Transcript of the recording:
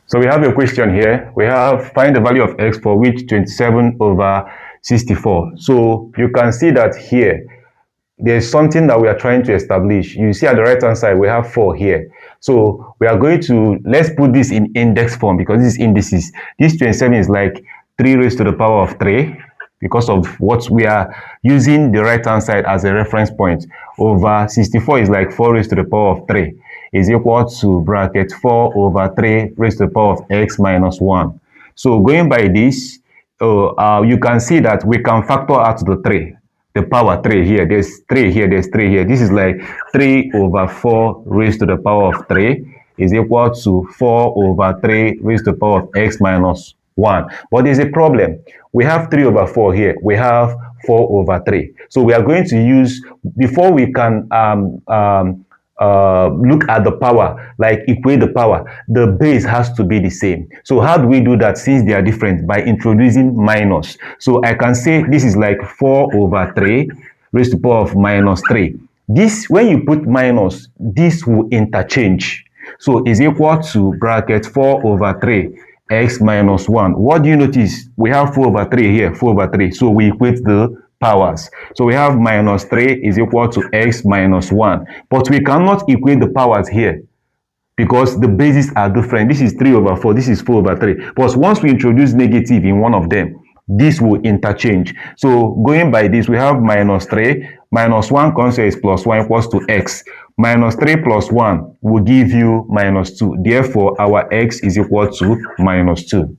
So we have a question here. We have find the value of x for which 27 over 64. So you can see that here, there's something that we are trying to establish. You see at the right hand side, we have 4 here. So we are going to, let's put this in index form because this is indices. This 27 is like 3 raised to the power of 3 because of what we are using the right hand side as a reference point. Over 64 is like 4 raised to the power of 3 is equal to bracket 4 over 3 raised to the power of x minus 1. So going by this, you can see that we can factor out the 3. The power 3 here, there's 3 here, there's 3 here. This is like 3 over 4 raised to the power of 3 is equal to 4 over 3 raised to the power of x minus 1. But there's a problem. We have 3 over 4 here. We have 4 over 3. So we are going to use, before we can look at the power, like equate the power, the base has to be the same. So how do we do that since they are different? By introducing minus. So I can say this is like 4 over 3 raised to the power of minus 3. This, when you put minus, this will interchange. So is equal to bracket 4 over 3 x minus 1. What do you notice? We have 4 over 3 here, 4 over 3. So we equate the powers. So we have minus 3 is equal to x minus 1. But we cannot equate the powers here because the bases are different. This is 3 over 4, this is 4 over 3. But once we introduce negative in one of them, this will interchange. So going by this, we have minus 3, minus 1 concept is plus 1 equals to x. Minus 3 plus 1 will give you minus 2. Therefore, our x is equal to minus 2.